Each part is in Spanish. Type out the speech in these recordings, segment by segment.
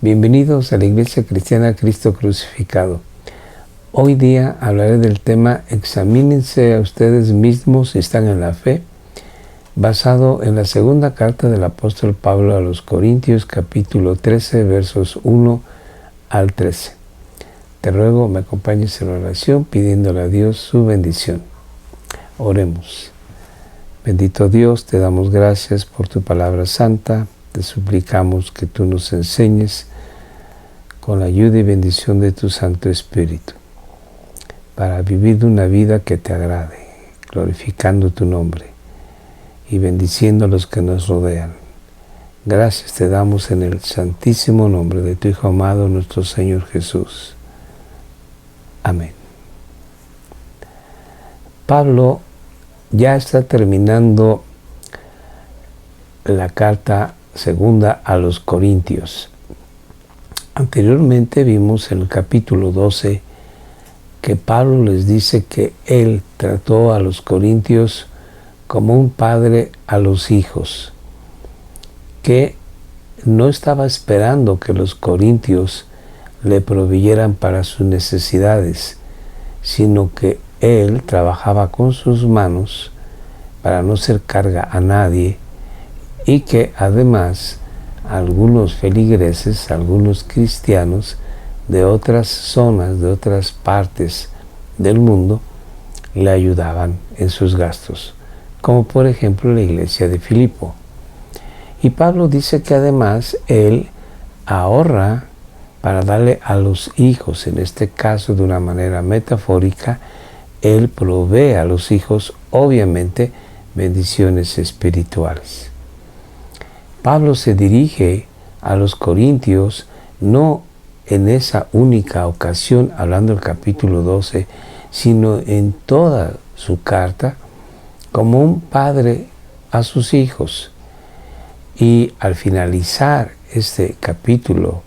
Bienvenidos a la Iglesia Cristiana Cristo Crucificado. Hoy día hablaré del tema Examínense a ustedes mismos si están en la fe, basado en la segunda carta del apóstol Pablo a los Corintios, capítulo 13, versos 1 al 13. Te ruego me acompañes en oración pidiéndole a Dios su bendición. Oremos. Bendito Dios, te damos gracias por tu palabra santa. Te suplicamos que tú nos enseñes con la ayuda y bendición de tu Santo Espíritu para vivir una vida que te agrade, glorificando tu nombre y bendiciendo a los que nos rodean. Gracias te damos en el santísimo nombre de tu Hijo amado, nuestro Señor Jesús. Amén. Pablo ya está terminando la carta segunda a los Corintios. Anteriormente vimos en el capítulo 12 que Pablo les dice que él trató a los corintios como un padre a los hijos, que no estaba esperando que los corintios le proveyeran para sus necesidades, sino que él trabajaba con sus manos para no ser carga a nadie, y que además algunos feligreses, algunos cristianos de otras zonas, de otras partes del mundo, le ayudaban en sus gastos, como por ejemplo la iglesia de Filipo. Y Pablo dice que además él ahorra para darle a los hijos, en este caso de una manera metafórica, él provee a los hijos, obviamente, bendiciones espirituales. Pablo se dirige a los corintios no en esa única ocasión, hablando del capítulo 12, sino en toda su carta, como un padre a sus hijos. Y al finalizar este capítulo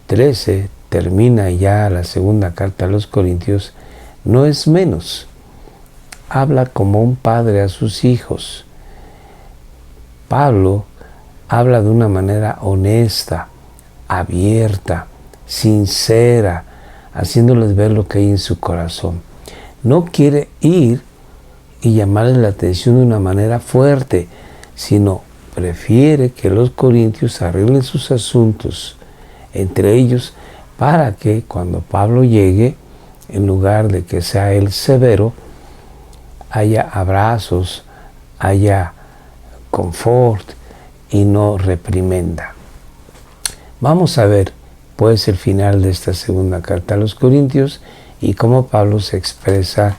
13, termina ya la segunda carta a los Corintios, no es menos. Habla como un padre a sus hijos. Pablo habla de una manera honesta, abierta, sincera, haciéndoles ver lo que hay en su corazón. No quiere ir y llamarles la atención de una manera fuerte, sino prefiere que los corintios arreglen sus asuntos entre ellos para que cuando Pablo llegue, en lugar de que sea él severo, haya abrazos, haya confort y no reprimenda. Vamos a ver pues el final de esta segunda carta a los Corintios y cómo Pablo se expresa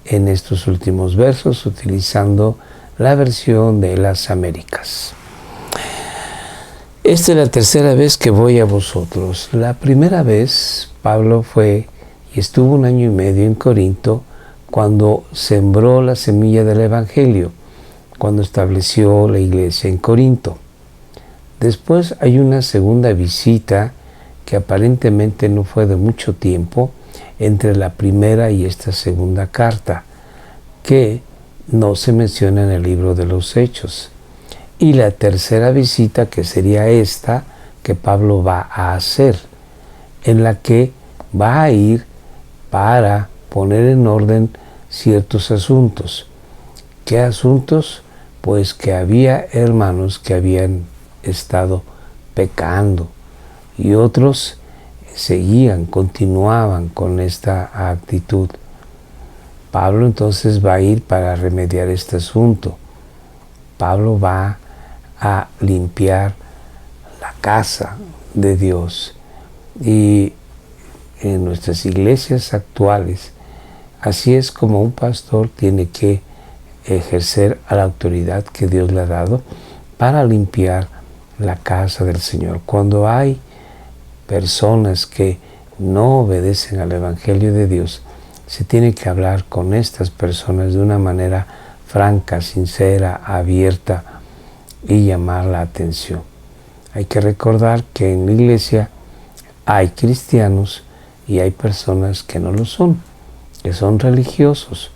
en estos últimos versos utilizando la versión de las Américas. Esta es la tercera vez que voy a vosotros. La primera vez Pablo fue y estuvo 1 año y medio en Corinto cuando sembró la semilla del Evangelio, cuando estableció la iglesia en Corinto. Después hay una segunda visita que aparentemente no fue de mucho tiempo entre la primera y esta segunda carta, que no se menciona en el libro de los Hechos. Y la tercera visita, que sería esta que Pablo va a hacer, en la que va a ir para poner en orden ciertos asuntos. ¿Qué asuntos? Pues que había hermanos que habían estado pecando y otros continuaban con esta actitud. Pablo entonces va a ir para remediar este asunto. Pablo va a limpiar la casa de Dios. Y en nuestras iglesias actuales, así es como un pastor tiene que ejercer a la autoridad que Dios le ha dado para limpiar la casa del Señor. Cuando hay personas que no obedecen al Evangelio de Dios, se tiene que hablar con estas personas de una manera franca, sincera, abierta y llamar la atención. Hay que recordar que en la iglesia hay cristianos y hay personas que no lo son, que son religiosos,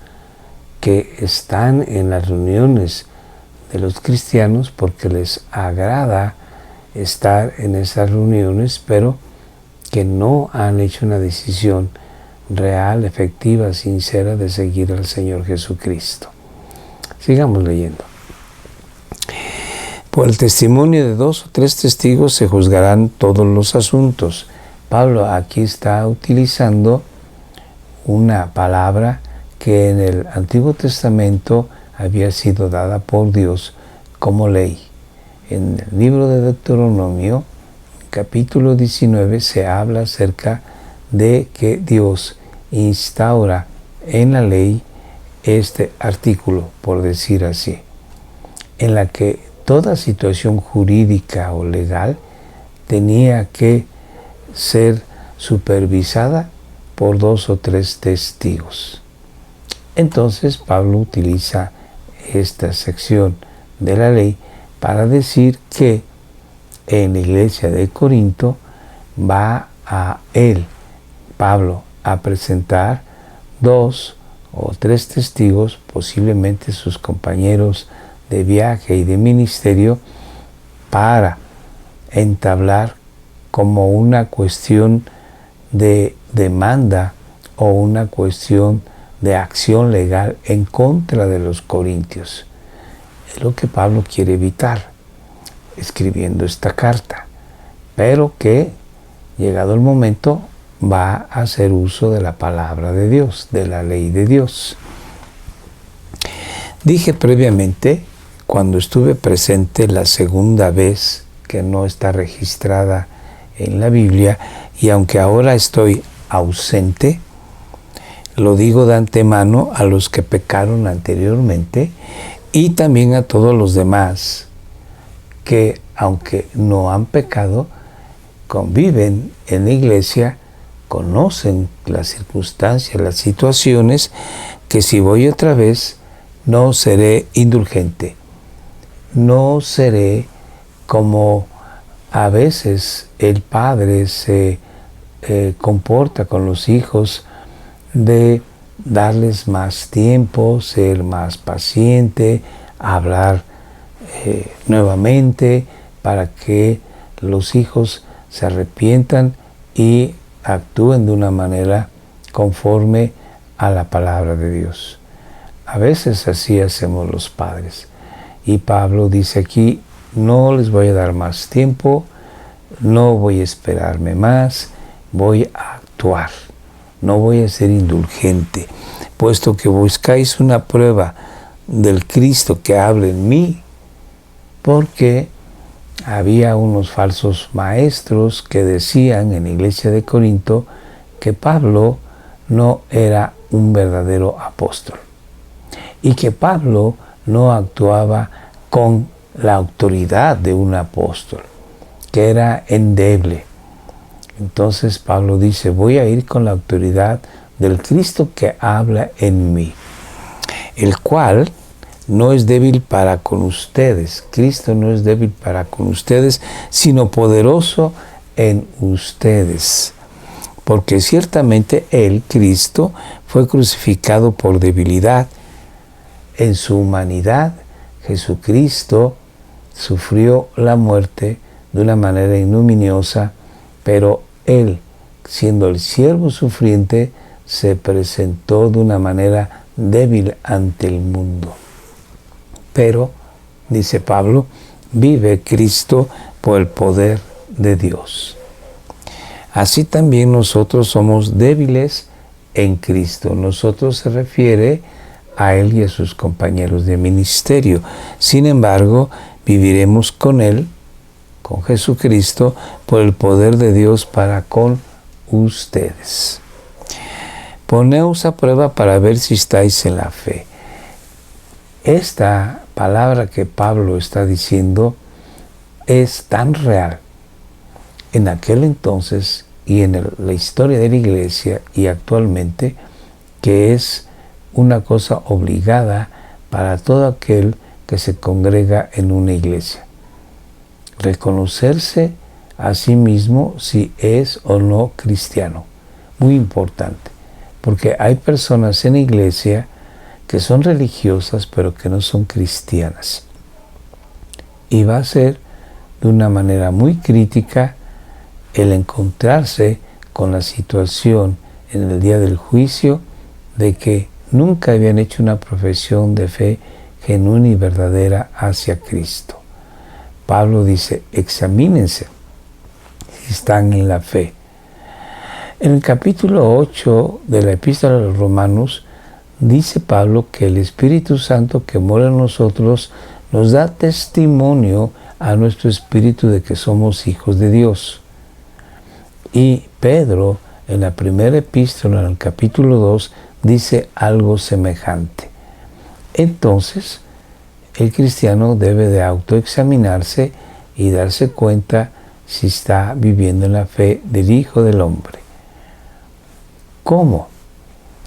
que están en las reuniones de los cristianos porque les agrada estar en esas reuniones, pero que no han hecho una decisión real, efectiva, sincera de seguir al Señor Jesucristo. Sigamos leyendo. Por el testimonio de 2 o 3 testigos se juzgarán todos los asuntos. Pablo aquí está utilizando una palabra que en el Antiguo Testamento había sido dada por Dios como ley. En el libro de Deuteronomio, capítulo 19, se habla acerca de que Dios instaura en la ley este artículo, por decir así, en la que toda situación jurídica o legal tenía que ser supervisada por 2 o 3 testigos. Entonces Pablo utiliza esta sección de la ley para decir que en la iglesia de Corinto va a él, Pablo, a presentar 2 o 3 testigos, posiblemente sus compañeros de viaje y de ministerio, para entablar como una cuestión de demanda o una cuestión de acción legal en contra de los corintios. Es lo que Pablo quiere evitar escribiendo esta carta, pero que, llegado el momento, va a hacer uso de la palabra de Dios, de la ley de Dios. Dije previamente, cuando estuve presente la segunda vez, que no está registrada en la Biblia, y aunque ahora estoy ausente, lo digo de antemano a los que pecaron anteriormente y también a todos los demás que, aunque no han pecado, conviven en la iglesia, conocen las circunstancias, las situaciones, que si voy otra vez no seré indulgente, no seré como a veces el padre se comporta con los hijos, de darles más tiempo, ser más paciente, hablar nuevamente para que los hijos se arrepientan y actúen de una manera conforme a la palabra de Dios. A veces así hacemos los padres. Y Pablo dice aquí, no les voy a dar más tiempo, no voy a esperarme más, voy a actuar, no voy a ser indulgente, puesto que buscáis una prueba del Cristo que habla en mí, porque había unos falsos maestros que decían en la iglesia de Corinto que Pablo no era un verdadero apóstol y que Pablo no actuaba con la autoridad de un apóstol, que era endeble. Entonces Pablo dice, voy a ir con la autoridad del Cristo que habla en mí, el cual no es débil para con ustedes. Cristo no es débil para con ustedes, sino poderoso en ustedes. Porque ciertamente Él, Cristo, fue crucificado por debilidad. En su humanidad, Jesucristo sufrió la muerte de una manera ignominiosa, pero Él, siendo el siervo sufriente, se presentó de una manera débil ante el mundo. Pero, dice Pablo, vive Cristo por el poder de Dios. Así también nosotros somos débiles en Cristo. Nosotros se refiere a Él y a sus compañeros de ministerio. Sin embargo, viviremos con Él, con Jesucristo, por el poder de Dios para con ustedes. Poneos a prueba para ver si estáis en la fe. Esta palabra que Pablo está diciendo es tan real en aquel entonces y en la historia de la iglesia y actualmente, que es una cosa obligada para todo aquel que se congrega en una iglesia. Reconocerse a sí mismo si es o no cristiano. Muy importante, porque hay personas en la iglesia que son religiosas pero que no son cristianas. Y va a ser de una manera muy crítica el encontrarse con la situación en el día del juicio de que nunca habían hecho una profesión de fe genuina y verdadera hacia Cristo. Pablo dice, examínense si están en la fe. En el capítulo 8 de la Epístola a los Romanos, dice Pablo que el Espíritu Santo que mora en nosotros nos da testimonio a nuestro espíritu de que somos hijos de Dios. Y Pedro, en la primera epístola, en el capítulo 2, dice algo semejante. Entonces, el cristiano debe de autoexaminarse y darse cuenta si está viviendo en la fe del Hijo del Hombre. ¿Cómo?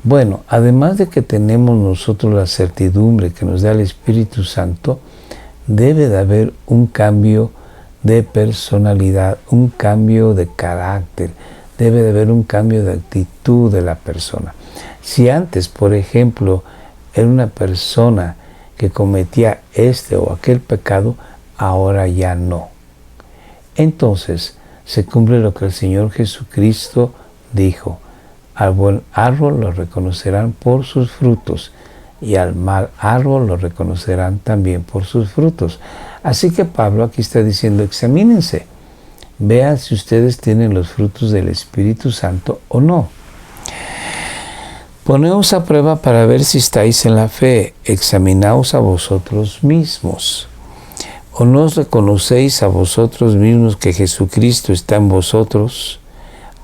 Bueno, además de que tenemos nosotros la certidumbre que nos da el Espíritu Santo, debe de haber un cambio de personalidad, un cambio de carácter, debe de haber un cambio de actitud de la persona. Si antes, por ejemplo, era una persona que cometía este o aquel pecado, ahora ya no. Entonces se cumple lo que el Señor Jesucristo dijo: al buen árbol lo reconocerán por sus frutos, y al mal árbol lo reconocerán también por sus frutos. Así que Pablo aquí está diciendo, examínense, vean si ustedes tienen los frutos del Espíritu Santo o no. Poneos a prueba para ver si estáis en la fe, examinaos a vosotros mismos. ¿O no os reconocéis a vosotros mismos que Jesucristo está en vosotros,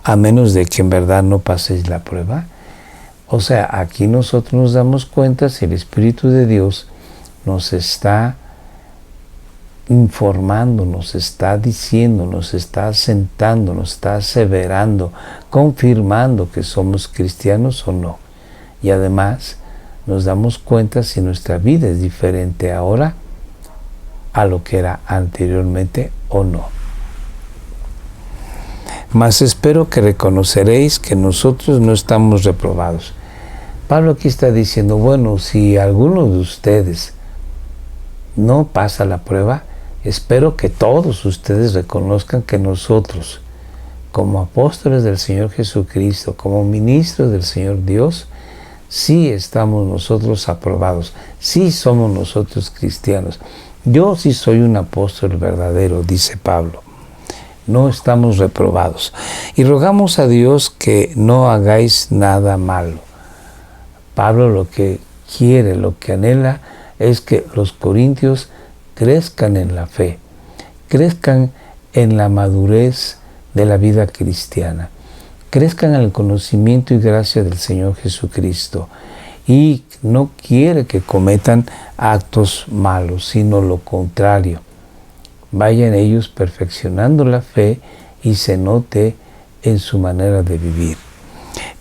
a menos de que en verdad no paséis la prueba? O sea, aquí nosotros nos damos cuenta si el Espíritu de Dios nos está informando, nos está diciendo, nos está asentando, nos está aseverando, confirmando que somos cristianos o no. Y además nos damos cuenta si nuestra vida es diferente ahora a lo que era anteriormente o no. Mas espero que reconoceréis que nosotros no estamos reprobados. Pablo aquí está diciendo, bueno, si alguno de ustedes no pasa la prueba, espero que todos ustedes reconozcan que nosotros, como apóstoles del Señor Jesucristo, como ministros del Señor Dios, sí estamos nosotros aprobados, sí somos nosotros cristianos. Yo sí soy un apóstol verdadero, dice Pablo. No estamos reprobados. Y rogamos a Dios que no hagáis nada malo. Pablo lo que quiere, lo que anhela, es que los corintios crezcan en la fe, crezcan en la madurez de la vida cristiana, crezcan en el conocimiento y gracia del Señor Jesucristo. Y no quiere que cometan actos malos, sino lo contrario. Vayan ellos perfeccionando la fe y se note en su manera de vivir.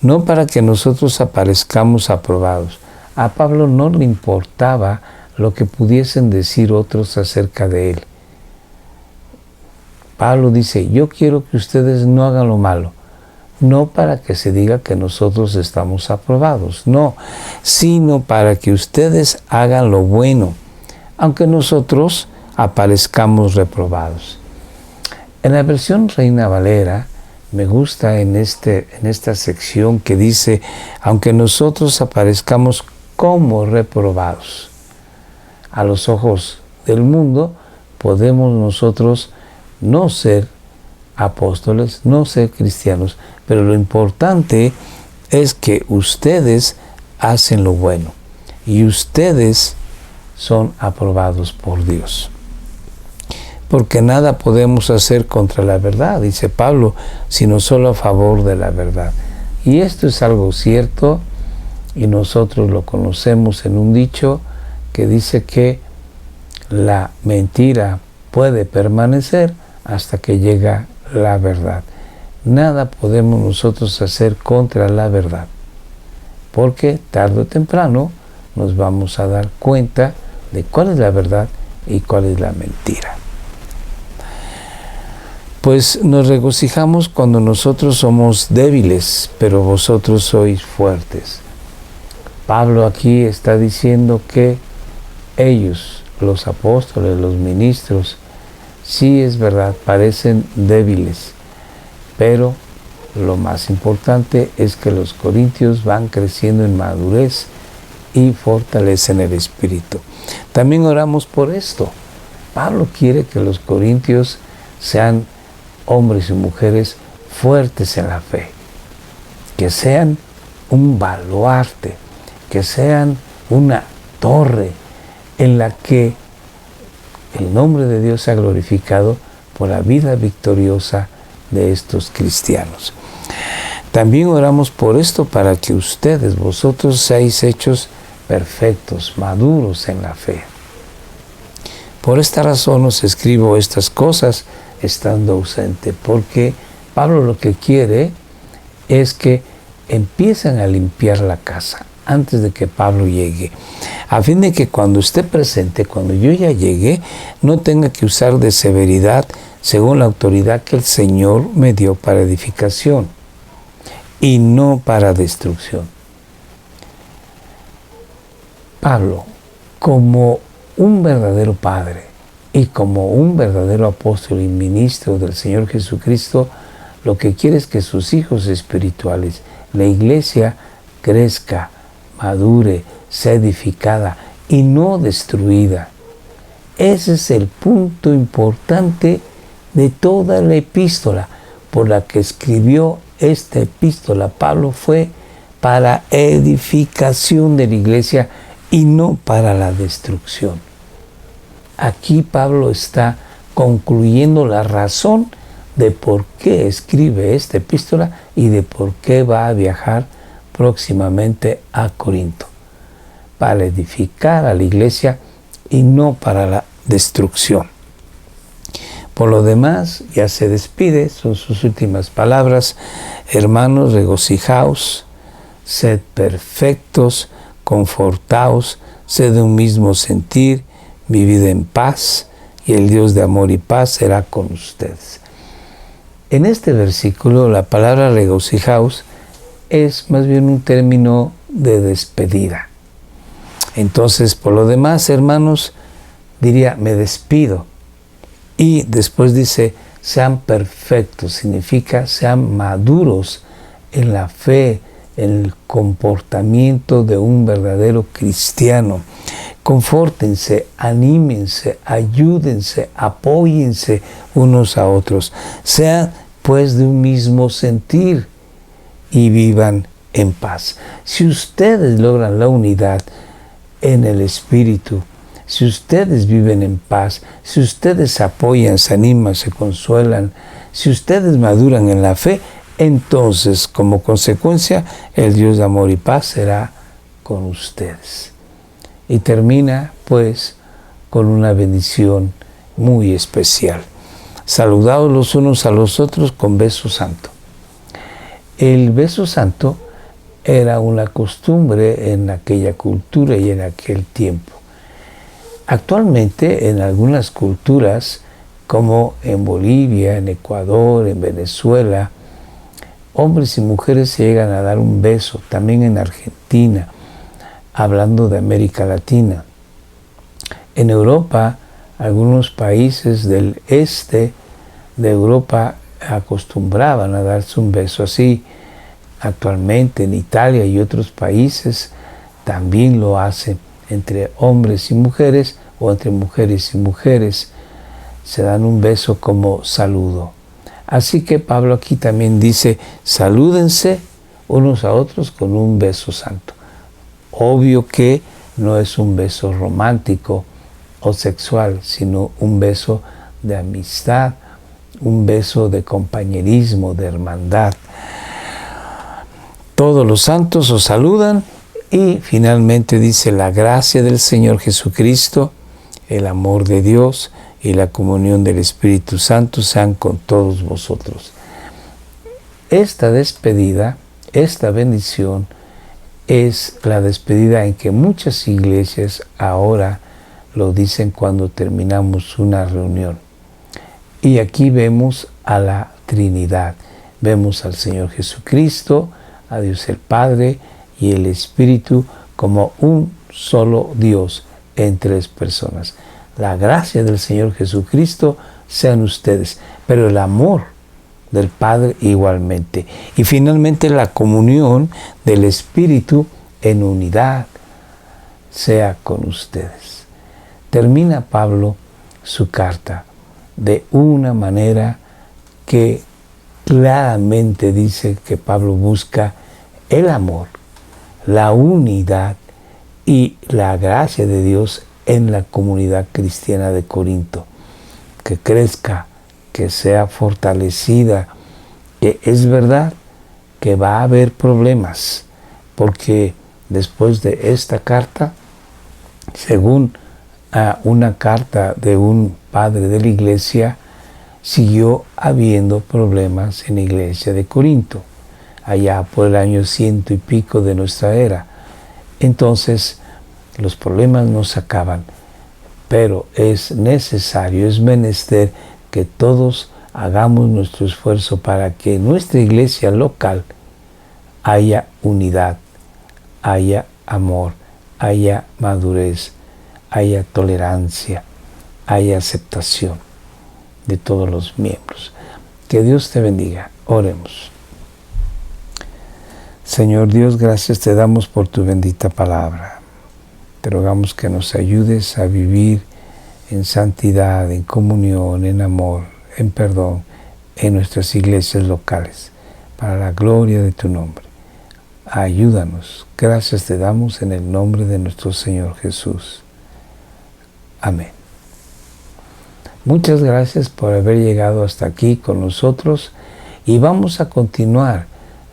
No para que nosotros aparezcamos aprobados. A Pablo no le importaba lo que pudiesen decir otros acerca de él. Pablo dice, yo quiero que ustedes no hagan lo malo, no para que se diga que nosotros estamos aprobados, no, sino para que ustedes hagan lo bueno, aunque nosotros aparezcamos reprobados. En la versión Reina Valera, me gusta en esta sección que dice, aunque nosotros aparezcamos como reprobados. A los ojos del mundo podemos nosotros no ser apóstoles, no ser cristianos, pero lo importante es que ustedes hacen lo bueno y ustedes son aprobados por Dios. Porque nada podemos hacer contra la verdad, dice Pablo, sino solo a favor de la verdad. Y esto es algo cierto y nosotros lo conocemos en un dicho que dice que la mentira puede permanecer hasta que llega la verdad. Nada podemos nosotros hacer contra la verdad, porque tarde o temprano nos vamos a dar cuenta de cuál es la verdad y cuál es la mentira. Pues nos regocijamos cuando nosotros somos débiles, pero vosotros sois fuertes. Pablo aquí está diciendo que ellos, los apóstoles, los ministros, Sí, es verdad, parecen débiles, pero lo más importante es que los corintios van creciendo en madurez y fortaleza en el espíritu. También oramos por esto. Pablo quiere que los corintios sean hombres y mujeres fuertes en la fe, que sean un baluarte, que sean una torre en la que el nombre de Dios sea glorificado por la vida victoriosa de estos cristianos. También oramos por esto para que vosotros seáis hechos perfectos, maduros en la fe. Por esta razón os escribo estas cosas estando ausente, porque Pablo lo que quiere es que empiecen a limpiar la casa antes de que Pablo llegue, a fin de que cuando esté presente, cuando yo ya llegue, no tenga que usar de severidad según la autoridad que el Señor me dio para edificación y no para destrucción. Pablo, como un verdadero padre y como un verdadero apóstol y ministro del Señor Jesucristo, lo que quiere es que sus hijos espirituales, la iglesia, crezca, madure, sea edificada y no destruida. Ese es el punto importante de toda la epístola por la que escribió esta epístola. Pablo fue para edificación de la iglesia y no para la destrucción. Aquí Pablo está concluyendo la razón de por qué escribe esta epístola y de por qué va a viajar próximamente a Corinto, para edificar a la iglesia y no para la destrucción. Por lo demás, ya se despide, son sus últimas palabras. Hermanos, regocijaos, sed perfectos, confortaos, sed de un mismo sentir, vivid en paz, y el Dios de amor y paz será con ustedes. En este versículo, la palabra regocijaos es más bien un término de despedida. Entonces, por lo demás, hermanos, diría, me despido. Y después dice, sean perfectos, significa sean maduros en la fe, en el comportamiento de un verdadero cristiano. Confórtense, anímense, ayúdense, apóyense unos a otros. Sean pues de un mismo sentir y vivan en paz. Si ustedes logran la unidad en el espíritu, si ustedes viven en paz, si ustedes se apoyan, se animan, se consuelan, si ustedes maduran en la fe, entonces, como consecuencia, el Dios de amor y paz será con ustedes. Y termina, pues, con una bendición muy especial. Saludaos los unos a los otros con beso santo. El beso santo era una costumbre en aquella cultura y en aquel tiempo. Actualmente, en algunas culturas, como en Bolivia, en Ecuador, en Venezuela, hombres y mujeres se llegan a dar un beso, también en Argentina, hablando de América Latina. En Europa, algunos países del este de Europa acostumbraban a darse un beso así. Actualmente en Italia y otros países también lo hacen entre hombres y mujeres o entre mujeres y mujeres. Se dan un beso como saludo. Así que Pablo aquí también dice, salúdense unos a otros con un beso santo. Obvio que no es un beso romántico o sexual, sino un beso de amistad, un beso de compañerismo, de hermandad. Todos los santos os saludan y finalmente dice, la gracia del Señor Jesucristo, el amor de Dios y la comunión del Espíritu Santo sean con todos vosotros. Esta despedida, esta bendición, es la despedida en que muchas iglesias ahora lo dicen cuando terminamos una reunión. Y aquí vemos a la Trinidad. Vemos al Señor Jesucristo, a Dios el Padre y el Espíritu como un solo Dios en tres personas. La gracia del Señor Jesucristo sean ustedes, pero el amor del Padre igualmente. Y finalmente la comunión del Espíritu en unidad sea con ustedes. Termina Pablo su carta de una manera que claramente dice que Pablo busca el amor, la unidad y la gracia de Dios en la comunidad cristiana de Corinto, que crezca, que sea fortalecida, que es verdad que va a haber problemas, porque después de esta carta, según una carta de un padre de la iglesia, siguió habiendo problemas en la iglesia de Corinto, allá por el año 100 y pico de nuestra era. Entonces, los problemas no se acaban, pero es necesario, es menester que todos hagamos nuestro esfuerzo para que en nuestra iglesia local haya unidad, haya amor, haya madurez, haya tolerancia, haya aceptación de todos los miembros. Que Dios te bendiga. Oremos. Señor Dios, gracias te damos por tu bendita palabra. Te rogamos que nos ayudes a vivir en santidad, en comunión, en amor, en perdón, en nuestras iglesias locales, para la gloria de tu nombre. Ayúdanos. Gracias te damos en el nombre de nuestro Señor Jesús. Amén. Muchas gracias por haber llegado hasta aquí con nosotros y vamos a continuar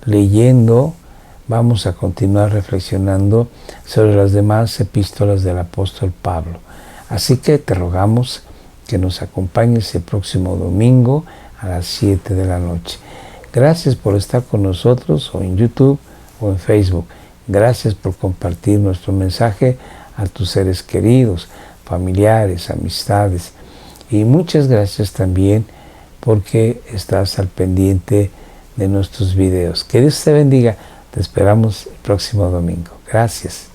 leyendo, vamos a continuar reflexionando sobre las demás epístolas del apóstol Pablo. Así que te rogamos que nos acompañes el próximo domingo a las 7 de la noche. Gracias por estar con nosotros o en YouTube o en Facebook. Gracias por compartir nuestro mensaje a tus seres queridos, familiares, amistades. Y muchas gracias también porque estás al pendiente de nuestros videos. Que Dios te bendiga. Te esperamos el próximo domingo. Gracias.